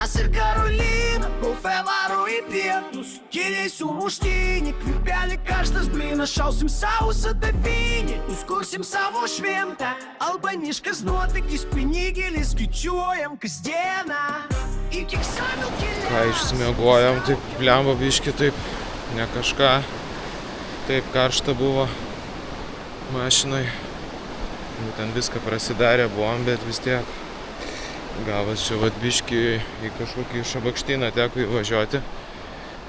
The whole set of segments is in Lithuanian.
Ir Karolina, bufė varo į pietus. Gėlėsiu muštinį, kvipelį karštas blynas. Šausim savo sadavinį, nuskursim savo šventą. Albaniškas nuotykis, pinigėlis skaičiuojam kasdieną. Iki eksamių kelias. Ką išsimiegojom, taip blemba biški, taip ne kažką. Taip karšta buvo mašinai. Ten viską prasidarė buvom, bet vis tiek. Gavas čia vat biški į kažkokį šabakštyną teko įvažiuoti.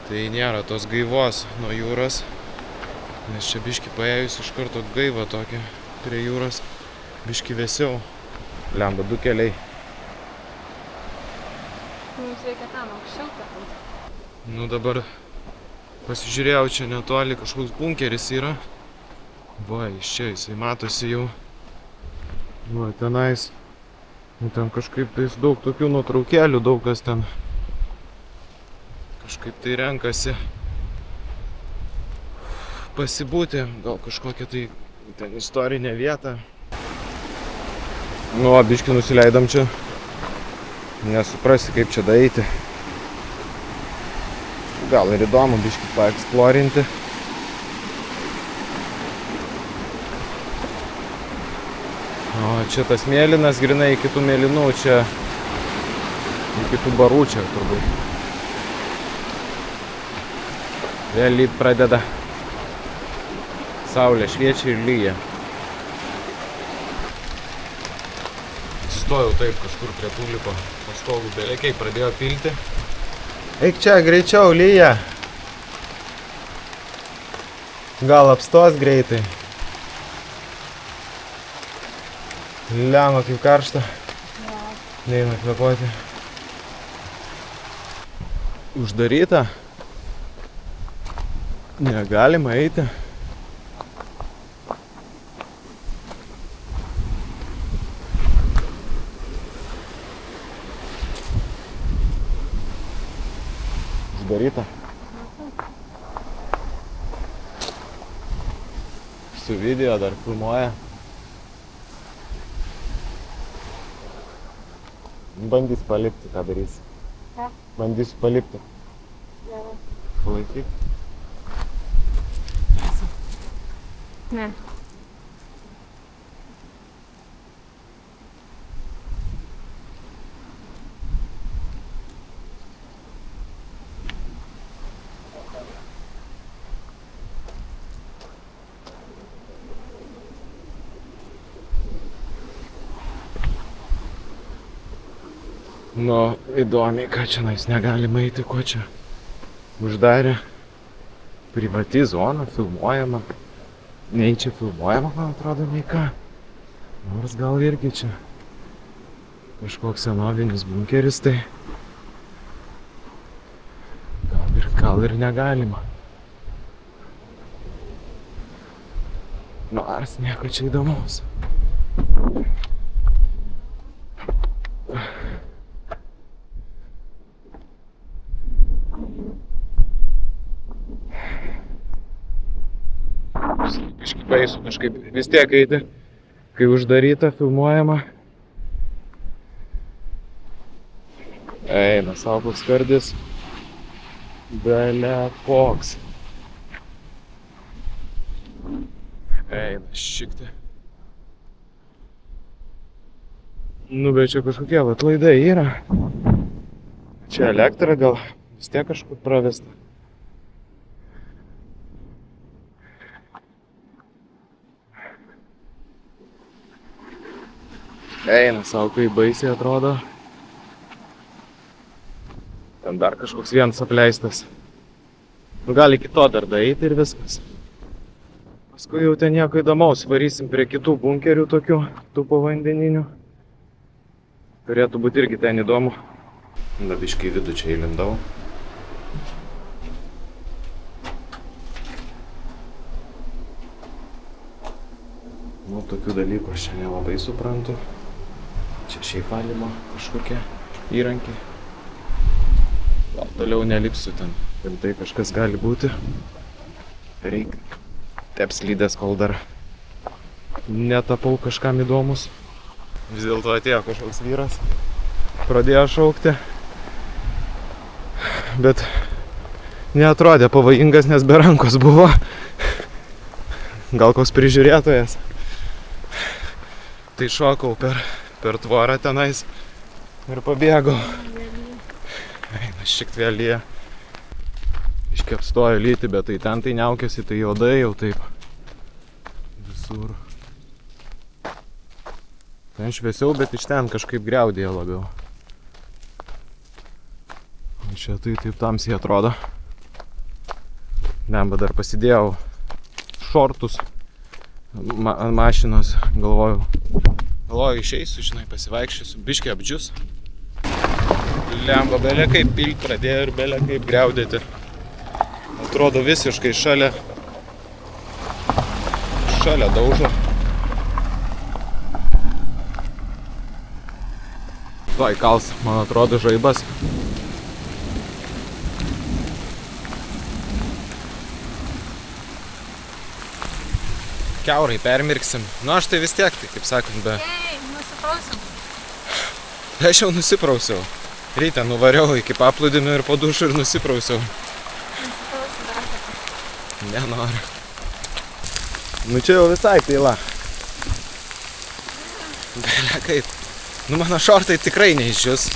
Tai nėra tos gaivos nuo jūros. Nes čia biški paėjus iš karto gaiva tokia prie jūros. Biški vėsiau. Lemba 2 keliai. Mums reikia tam aukščiau tapant. Nu dabar pasižiūrėjau, čia netoli kažkoks bunkeris yra. Va, iš čia jisai matosi jau. Va, tenais. Nu, ten kažkaip tais daug tokių nuotraukėlių, daug kas ten kažkaip tai renkasi pasibūti, gal kažkokią tai ten istorinę vietą. Nu, biškį nusileidom čia, nesuprasi kaip čia daeiti. Gal ir įdomu biškį paeksplorinti. O čia tas mėlynas, grinai iki tų mėlynų, čia iki tų barų čia turbūt. Vėl lyt pradeda. Saulė šviečia ir lyja. Atsistojau taip kažkur prie tulipo, pastovų belekiai pradėjo pilti. Eik čia, greičiau, lyja. Gal apstos greitai. Lemba kaip karšta. Neina kvėpuoti. Uždaryta. Negalima eiti. Uždaryta. Su video dar filmuoja. Bandys palipti, ką darysi? Ką? Bandysiu palipti. Gerai. Palaikyk. Ne. Nu, įdomiai, ką čia nais negalima eiti, ko čia uždarė. Privati zona, filmuojama. Nei čia filmuojama, man atrodo, nei ką. Nors gal irgi čia kažkoks senovinis bunkeris, tai gal ir negalima. Nors nieko čia įdomaus. Kažkaip baisu, kažkaip vis tiek eiti, kai uždaryta, filmuojama. Eina savo skardis. Bele koks. Eina šikti. Nu, bet čia kažkokie atlaidai yra. Čia elektra gal vis tiek kažkur pravesta. Eina savo, kai baisiai atrodo. Ten dar kažkoks vienas apleistas. Nu, gal iki to dar daeiti ir viskas. Paskui jau ten nieko įdomaus, varysim prie kitų bunkerių tokių, tų povandeninių. Turėtų būti irgi ten įdomu. Da biškai į vidų čia įlindau. Nu, tokių dalykų aš čia nelabai suprantu. Čia šiaip valymo kažkokie įrankiai. Gal toliau nelipsiu ten. Rimtai kažkas gali būti. Reikia teps lydės, kol dar netapau kažkam įdomus. Vis dėlto atėjo kažkoks vyras. Pradėjo šaukti. bet neatrodė pavojingas, nes be rankos buvo. Gal koks prižiūrėtojas. Tai šokau per tvorą tenais ir pabėgau. Eina, šiek tiek lyja. Iškiek apstojo lyti, bet tai ten tai niaukėsi, tai juodai jau taip. Visur. Ten šviesiau, bet iš ten kažkaip griaudėjo labiau. O čia tai taip tamsiai atrodo. Nemba dar pasidėjau šortus ant mašinos, galvoju išeisiu, žinai, pasivaikščiosiu, biškį apdžius. Lemba belė kaip pilt pradėjo ir belė kaip griaudėti. Atrodo visiškai šalia daužo. Tuoj kals, man atrodo, žaibas. Kiaurai permirksim. Nu aš tai vis tiek, tai kaip sakant, be... Ei, nusiprausim. Aš jau nusiprausiau. Ryte nuvariau iki paplūdimio ir po dušu ir nusiprausiau. Nusiprausim dar kartą. Nenoriu. Nu čia jau visai tyla. Belia kaip. Nu mano šortai tikrai neišdžius.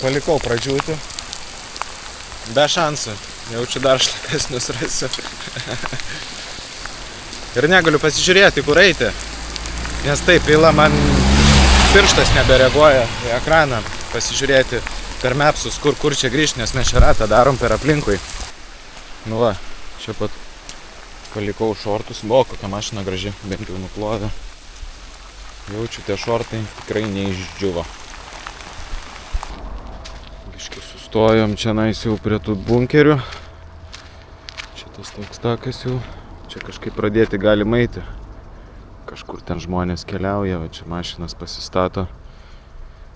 Palikau pradžiūti. Be šansų. Jaučiu dar šlapesnius rasiu. Ir negaliu pasižiūrėti, kur eiti. Nes taip, pila man pirštas nebereaguoja į ekraną. Pasižiūrėti per mapsus, kur čia grįžti, nes mes čia ratą darom per aplinkui. Nu va, čia pat palikau šortus. O, kokia mašina graži, bent jau nuplovė. Jaučiu, tie šortai tikrai neišdžiuvo. Biškį sustojom čia nais jau prie tų bunkerių. Šitas toks takas jau. Čia kažkaip pradėti galima eiti. Kažkur ten žmonės keliauja, va čia mašinas pasistato.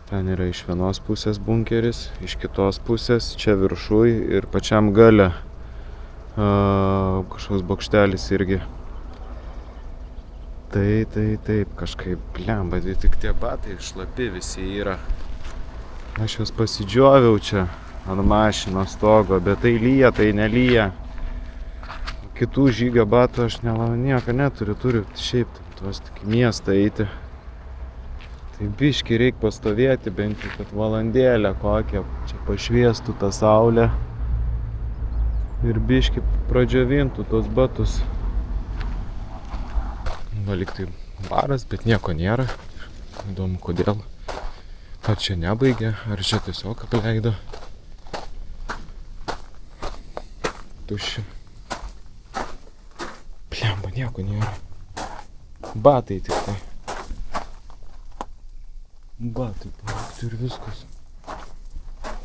Ten yra iš vienos pusės bunkeris, iš kitos pusės, čia viršuj ir pačiam gale kažkoks bokštelis irgi. Taip, kažkaip blemba, tai tik tie batai šlapi visi yra. Aš juos pasidžioviau čia ant mašinos stogo, bet tai lyja, tai nelyja. Kitų žygio batų aš nieko neturiu, turiu šiaip tuos tik miestą eiti. Tai biškį reik pastovėti, bent jau kad valandėlę kokią, čia pašviestų tą saulę. Ir biškį pradžiovintų tos batus. Va lyg tai baras, bet nieko nėra. Įdomu kodėl. Ar čia nebaigė, ar čia tiesiog apleido. Tuščia. Blemba, nieko nėra. Batai tik tai. Batai palikti ir viskas.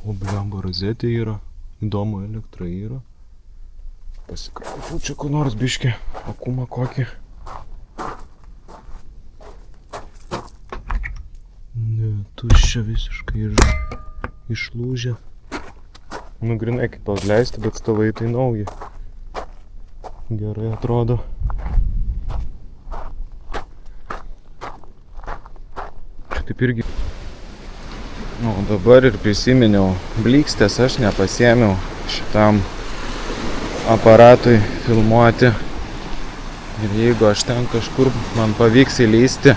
O blemba, rozetė yra. Įdomu, elektra yra. Pasikraučiau čia kur nors biškį. Akumą kokį. Ne, tuščia visiškai ir išlūžę. Nu, grinai kaip atleisti, bet stalai tai nauji. Gerai atrodo. Čia taip irgi. O dabar ir prisiminiau, blikstės aš nepasiėmiau šitam aparatui filmuoti. Ir jeigu aš ten kažkur man pavyks įlįsti,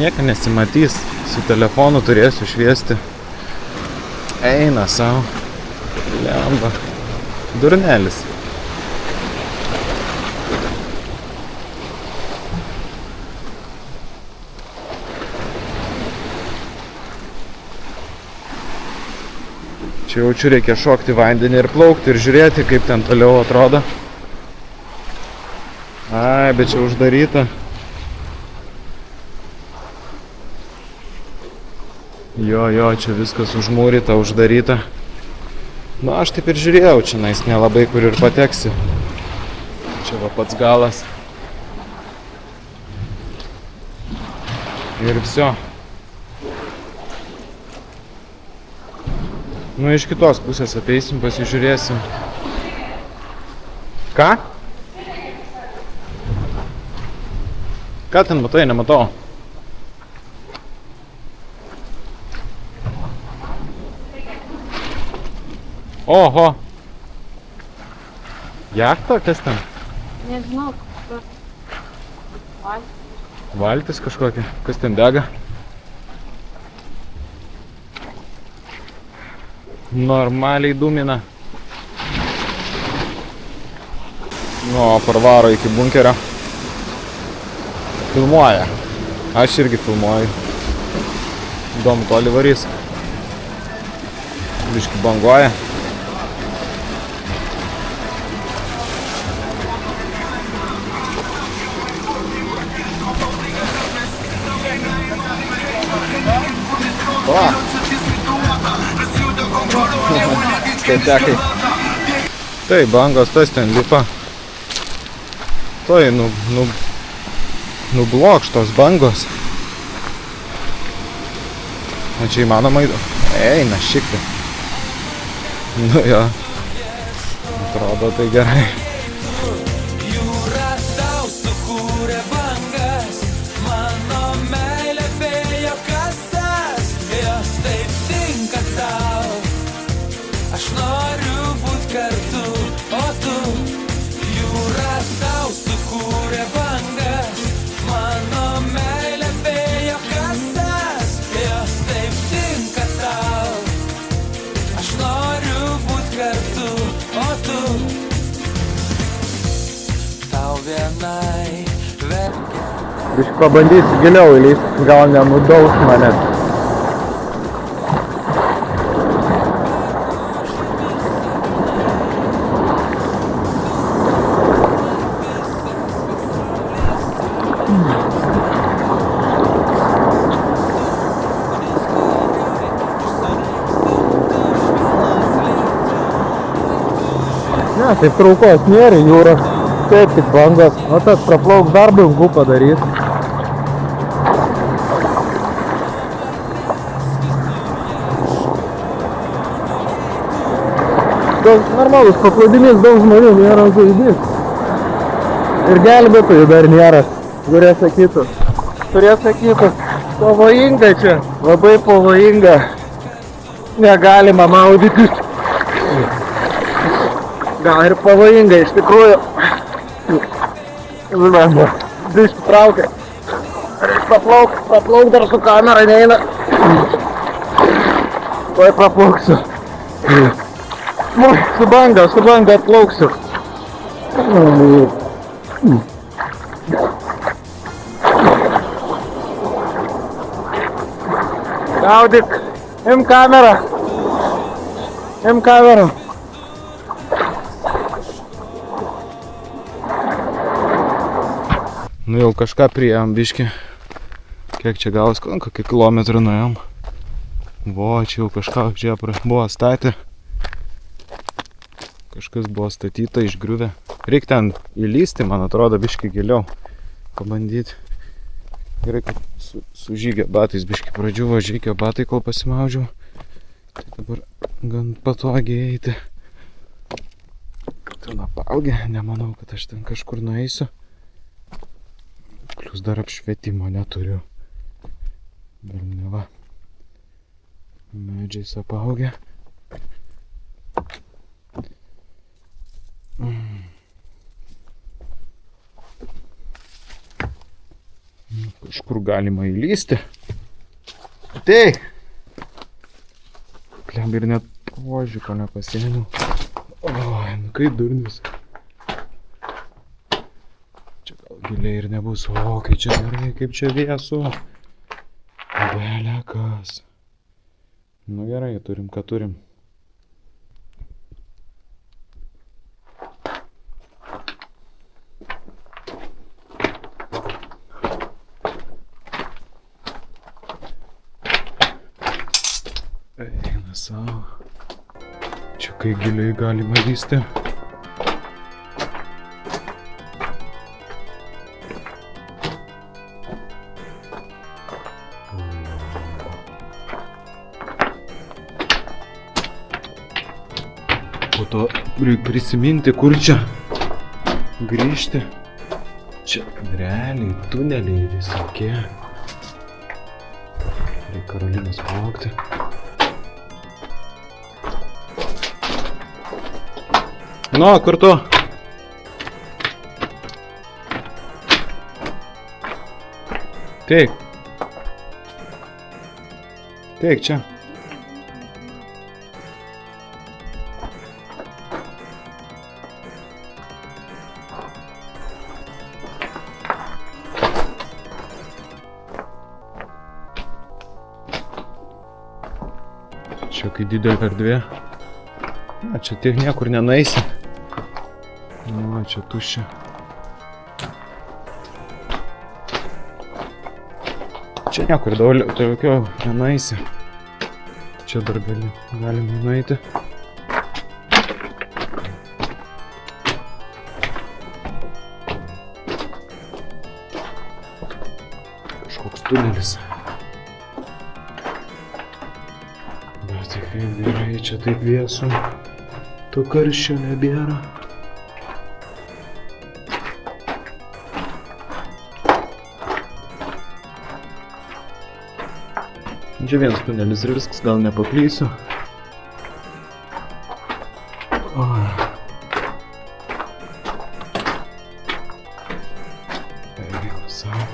nieko nesimatys, su telefonu turėsiu šviesti. Eina savo. Lemba. Durnelis. Čia jaučiu reikia šokti vandenį ir plaukti ir žiūrėti, kaip ten toliau atrodo. Ai, bet čia uždaryta. Jo, čia viskas užmūryta, uždaryta. Nu, aš taip ir žiūrėjau, čia nais nelabai kur ir pateksi. Čia va pats galas. Ir viso. Nu, iš kitos pusės apeisim, pasižiūrėsim. Ką? Ką ten matai, nematau? Oho. Jachta, kas ten? Nežinau, kur. Valtis kažkokia. Kas ten dega? Normaliai dūmina. Nu, parvaro iki bunkerio. Filmuoja. Aš irgi filmuoju. Įdomu, toli varys. Biški banguoja. Va. Ketekai. Tai bangos tas ten lipa. Tai nublokštos bangos. O čia įmanoma eina šikti. Nu jo. Atrodo tai gerai. Biškai pabandysiu giliau įlįsti, gal nenudaus manęs. Ne, taip traukos nėra jūra. Taip, tik bangos. O tas praplauks dar bangų padarys. Normalus paplūdimys, daug žmonių nėra žaidys. Ir gelbėtojų dar nėra, kurie sakytų. Pavojinga čia, labai pavojinga. Negalima maudytis. Gal ir pavojinga iš tikrųjų. Biški traukia. Paplauk dar su kamera neina. Tuoj praplauksiu. Su banga atplauksiu. Gaudyk, im kamerą. Nu jau kažką priėjom biški. Kiek čia gavos, kokį kilometrą nuėjom. Vo, čia jau kažką čia buvo statę. Kažkas buvo statyta, išgriuvę. Reik ten įlysti, man atrodo, biški giliau. Pabandyti. Gerai, kad su žygio batais biški pradžiuvo, žygio batai, kol pasimaudžiau. Tai dabar gan patogiai eiti. Ten apaugė, nemanau, kad aš ten kažkur nueisiu. Plius dar apšvietimo neturiu. Dar neva. Medžiais apaugė. Kažkur galima įlysti. Tai! Kliam ir net požiūko nepasiėmiau. Oi, nu kaip durnis. Čia gal giliai ir nebus. O, kai čia gerai, kaip čia vėsu. Belekas. Nu gerai, turim, ką turim. Eina savo. Čia kai giliai galima lysti. Po to reikia prisiminti, kur čia grįžti. Čia realiai tuneliai visokie. Reikia Karolinos palaukti. Nu, kur tu? Teik. Teik čia. Čia kai didelė erdvė. Na, čia tiek niekur nenaisi. Nu, čia tuščia. Čia niekur daugiau nenaisi. Čia dar galime nueiti. Kažkoks tunelis. Bet tai kaip gerai, čia taip vėsu. To karščio nebėra. Čia vienas tunelis ir viskas, gal nepaklysiu. Eina savo.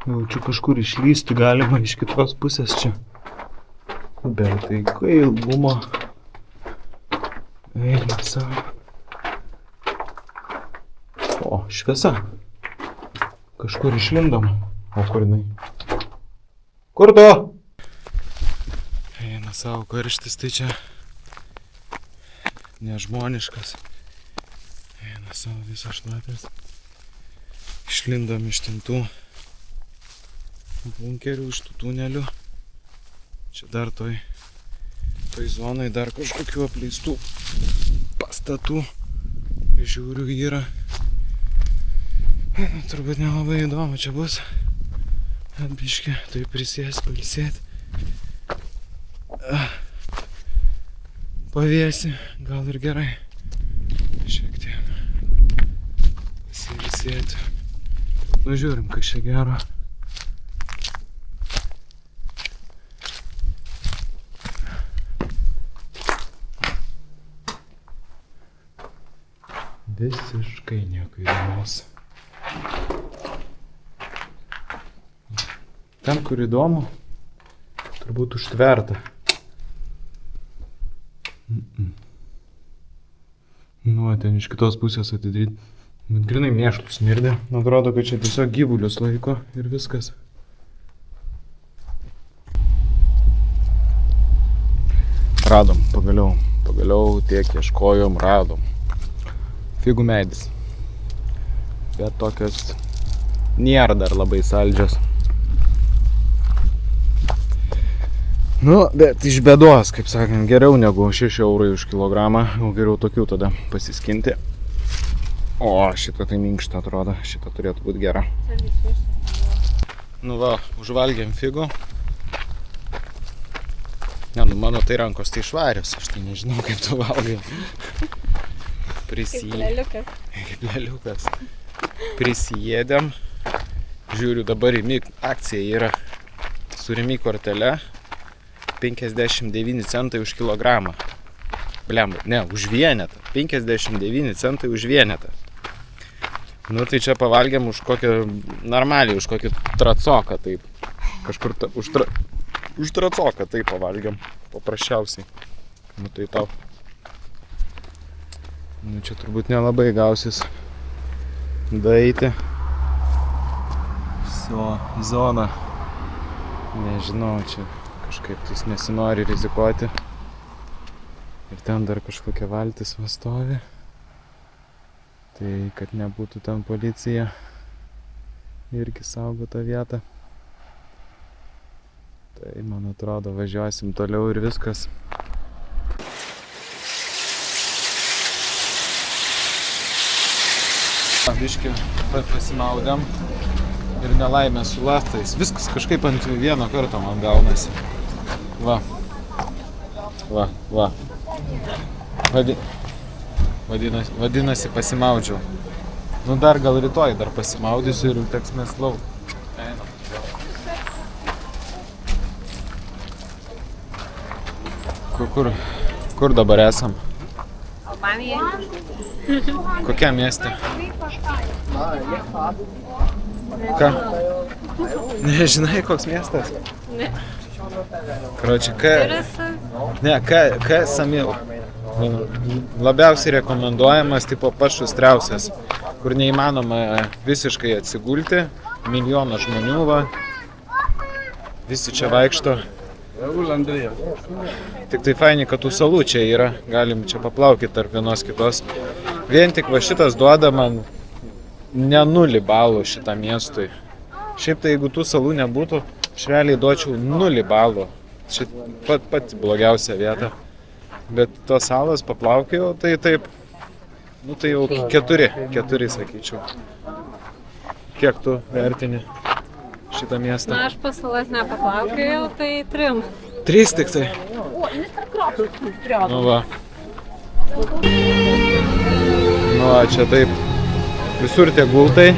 Jaučiu kažkur išlysti galima iš kitos pusės čia. Bet tai ilgumo. Eina savo. O, šviesa. Kažkur išlindom. O kur jinai? Kur tu? Eina savo karštis, tai čia nežmoniškas. Eina savo visas šlapės. Išlindom iš tintų bunkerių, iš tų tunelių. Čia dar toj zonai dar kažkokių apleistų pastatų. Žiūriu yra. Turbūt nelabai įdomu čia bus. Biškį, tai prisės, pailsėti. Pavėsi, gal ir gerai. Šiek tiek pasiilsėti. Nu žiūrim, kas čia gero. Visiškai nieko įdomaus. Ten, kur įdomu, turbūt užtverta. Nu, ten iš kitos pusės atidaryti. Bet grinai mėšlus smirdė. Atrodo, kad čia tiesiog gyvulius laiko ir viskas. Radom, pagaliau. Pagaliau tiek ieškojom, radom. Figų medis. Bet tokios nėra dar labai saldžios. Nu, bet iš bėdos, kaip sakant, geriau negu 6 eurai už kilogramą. Gal geriau tokių tada pasiskinti. O, šitą tai minkštą atrodo. Šitą turėtų būti gera. Nu va, užvalgėm figų. Ne, nu mano tai rankos tai švarios. Aš tai nežinau, kaip tu valgai. Kaip leliukas. Kaip leliukas. Prisijėdėm. Žiūriu, dabar akcija yra su Rimi kortele. 59 centai už kilogramą. Blemba, ne, už vienetą. 59 centai už vienetą. Nu tai čia pavalgėm už kokią normaliai, už kokį tracoką, taip. Kažkur už tracoką taip pavalgėm. Paprasčiausiai. Nu tai tau. Nu čia turbūt nelabai gausis daeiti. Zona. Nežinau, čia kažkaip tais nesinori rizikuoti. Ir ten dar kažkokia valtis va stovi. Tai kad nebūtų ten policija irgi saugo tą vietą. Tai man atrodo važiuosim toliau ir viskas. Biškį pasimaudėm ir nelaimė su latais. Viskas kažkaip ant vieno karto man gaunasi. Va, Va, va. Vadinasi, pasimaudžiau. Nu dar gal rytoj dar pasimaudysiu ir teks mes lauk. Kur dabar esam? Albanija. Kokiam mieste? Ką? Nežinai, koks miestas? Ne. Karoči, Samil. Labiausiai rekomenduojamas tipo pats šustriausias, kur neįmanoma visiškai atsigulti, milijoną žmonių, va. Visi čia vaikšto. Tik tai faini, kad tų salų čia yra, galim čia paplaukyti tarp vienos kitos. Vien tik va šitas duoda man ne 0 balų šitam miestui. Šiaip tai jeigu tų salų nebūtų, aš realiai duočiau 0 balų. Čia pat blogiausia vieta. Bet tos salos paplaukiau, tai taip, nu tai jau 4 sakyčiau. Kiek tu vertini šitą miestą? Na, aš po salas nepaplaukiau, tai 3. 3 tik tai. Nu va. Nu va, čia taip. Visur tie gultai.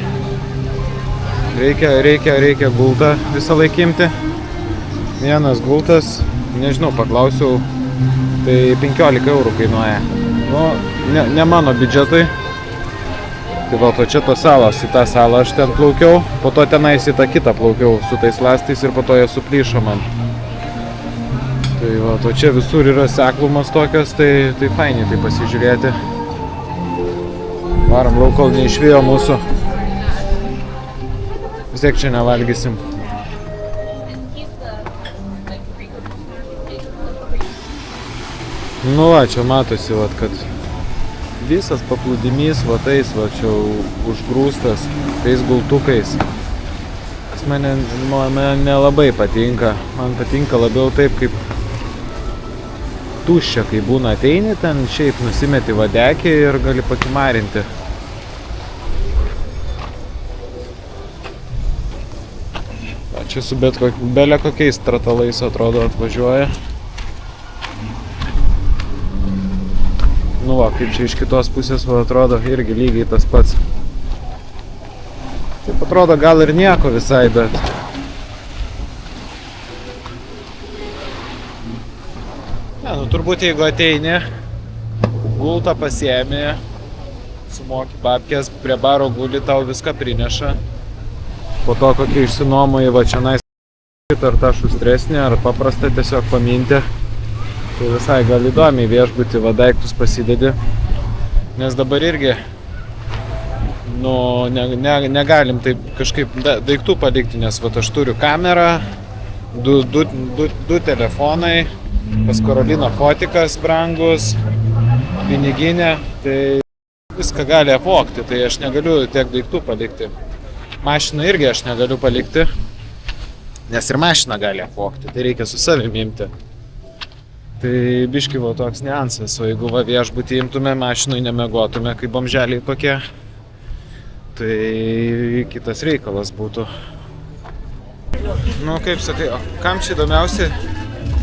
Reikia gultą visą laikimti. Vienas gultas, nežinau, paklausiau, tai 15 eurų kainuoja. Nu, ne mano biudžetui. Tai va, to čia tos salos, į tą salą aš ten plaukiau, po to tenais į tą kitą plaukiau su tais lastais ir po to jie suplyšo man. Tai va, to čia visur yra seklumas tokios, tai fainiai tai pasižiūrėti. Varom lauk, kol neišvijo mūsų. Vis tiek čia nevalgysim. Nu va, čia matosi, va, kad visas paplūdimys va tais, va, čia užgrūstas tais gultukais. Kas man nelabai patinka. Man patinka labiau taip, kaip tuščia, kai būna ateini, ten šiaip nusimeti vadekį ir gali pakimarinti. Va, čia su bele kokiais tratalais atrodo atvažiuoja. Nu va, kaip čia iš kitos pusės va, atrodo irgi lygiai tas pats. Taip atrodo gal ir nieko visai, bet... Ne, nu turbūt jeigu ateini, gultą pasiemi, sumoki babkės, prie baro guli, tau viską prineša. Po to kokie išsinuomoji va čianais ar tą šustresnį, ar paprastą tiesiog paminti. Tai visai gal įdomiai viešbutį va daiktus pasidedi, nes dabar irgi nu, negalim taip kažkaip daiktų palikti, nes va aš turiu kamerą, du telefonai, pas Karolina fotikas brangus, piniginė, tai viską gali apvogti, tai aš negaliu tiek daiktų palikti. Mašiną irgi aš negaliu palikti, nes ir mašiną gali apvogti, tai reikia su savimi imti. Tai biški va toks niuansas, o jeigu va viešbutį imtume, mašinui nemiegotume, kaip bomželiai kokie, tai kitas reikalas būtų. Nu, kaip sakai, o kam čia įdomiausia?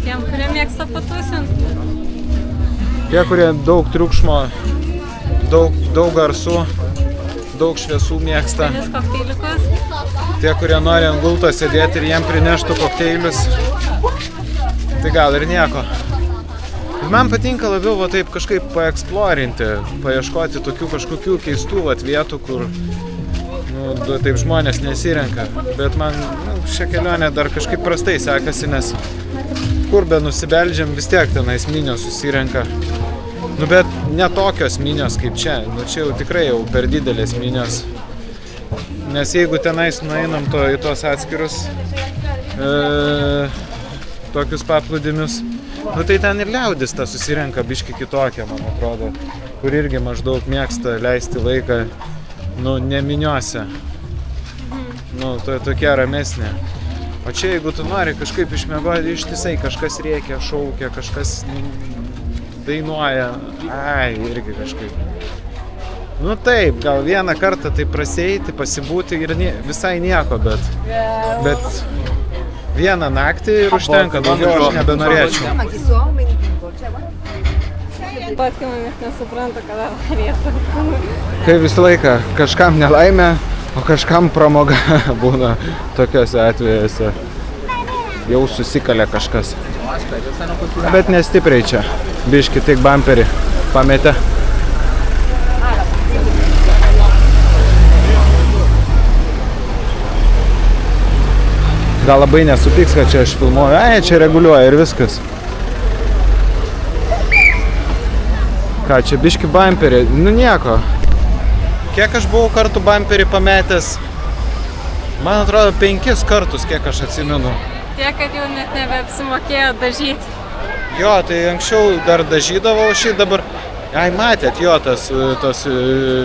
Tiem, kurie mėgsta patusinti. Tie, kurie daug triukšmo, daug garsų, daug šviesų mėgsta. Vienis kokteiliukas. Tie, kurie nori ant gulto sėdėti ir jiem prineštų kokteilius, tai gal ir nieko. Man patinka labiau va taip kažkaip paeksplorinti, paieškoti tokių kažkokių keistų vat vietų, kur nu, taip žmonės nesirenka. Bet man šią kelionę dar kažkaip prastai sekasi, nes kur be nusibeldžiam vis tiek tenais minios susirenka. Nu bet ne tokios minios kaip čia, nu čia jau tikrai jau per didelės minios. Nes jeigu tenais nueinam į tos atskirus tokius paplūdimius, nu tai ten ir liaudis ta susirenka biški kitokia, man atrodo, kur irgi maždaug mėgsta leisti laiką, nu, ne miniose, nu, tokia ramesnė. O čia, jeigu tu nori kažkaip išmiegoti, ištisai kažkas rėkia, šaukia, kažkas dainuoja, irgi kažkaip. Nu taip, gal vieną kartą tai prasieiti, pasibūti ir visai nieko, bet vieną naktį ir užtenka, daugiau aš nebenorėčiau. Fotkinamis nesupranta, kada varėtų. Kai visą laiką kažkam nelaimė, o kažkam pramoga būna tokiuose atvejuose. Jau susikalė kažkas. Bet nestipriai čia. Biški tik bamperį pametė. Gal labai nesupyks, kad čia aš filmuoju. Ai, čia reguliuoja ir viskas. Ką, čia biški bamperį? Nu nieko. Kiek aš buvau kartų bamperį pametęs? Man atrodo 5 kartus, kiek aš atsimenu. Tiek, kad jau net nebeapsimokėjo dažyti. Jo, tai anksčiau dar dažydavau šį, dabar... Ai, matėt, jo, tas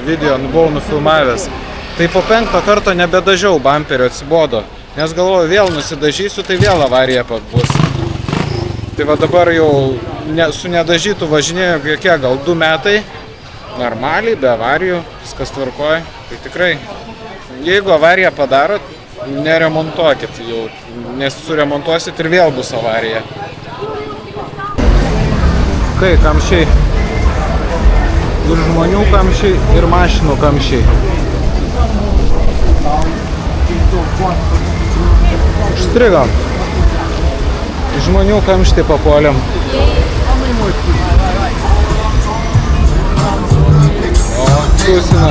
video buvau nufilmavęs. Tai po 5 karto nebedažiau bamperio, atsibodo. Nes galvoju, vėl nusidažysiu, tai vėl avarija bus. Tai va dabar jau su nedažytų važinėjau kiek, gal 2 metai. Normaliai, be avarijų, viskas tvarkoja. Tai tikrai, jeigu avariją padarot, neremontuokit jau, nes suremontuosit ir vėl bus avarija. Kai kamščiai. Ir žmonių kamščiai, ir mašinų kamščiai. Užstrigom. Žmonių kamštį papuolėm. O, tūsina.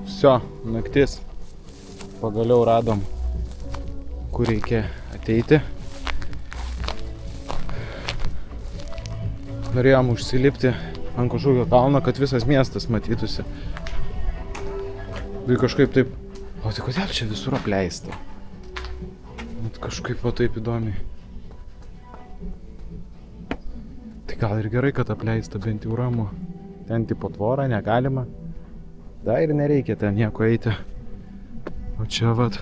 Всё, naktis. Pagaliau radom, kur reikia ateiti. Norėjom užsilipti ant kažkokio kalno, kad visas miestas matytųsi. Tai kažkaip taip... O tai kodėl čia visur apleista? Net kažkaip va taip įdomiai. Tai gal ir gerai, kad apleista, bent jau ramu. Ten tipo tvorą negalima. Da ir nereikia ten nieko eiti. O čia vat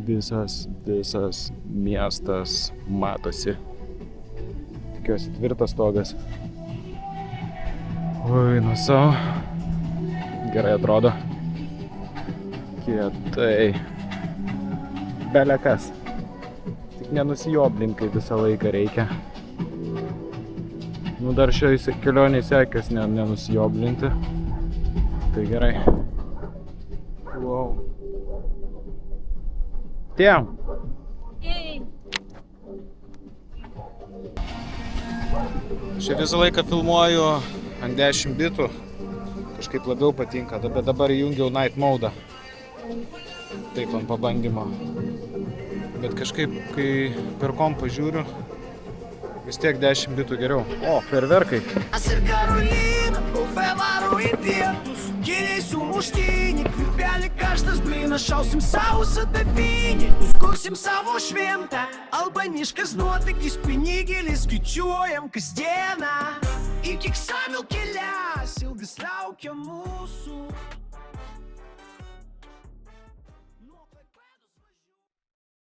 visas miestas matosi. Tikiuosi tvirtas stogas. Oi, nu savo. Gerai atrodo. Kietai. Belekas. Tik nenusijoblink, kai visą laiką reikia. Nu dar šiai kelioniai sekės nenusijoblinti. Tai gerai. Wow. Tiem. Čia visą laiką filmuoju ant 10 bitų. Kažkaip labiau patinka, bet dabar įjungiau night mode. Taip ant pabandymo. Bet kažkaip, kai per kompą žiūriu, vis tiek 10 bitų geriau. O, fejerverkai. Гелей сумуштини, квипяли каждый сблина, шаусим сауса до фини, ускусим саву швента, албанишка знотик из пенигели, скичуем костена, и киксамил келяс, илгас лаукя мусу.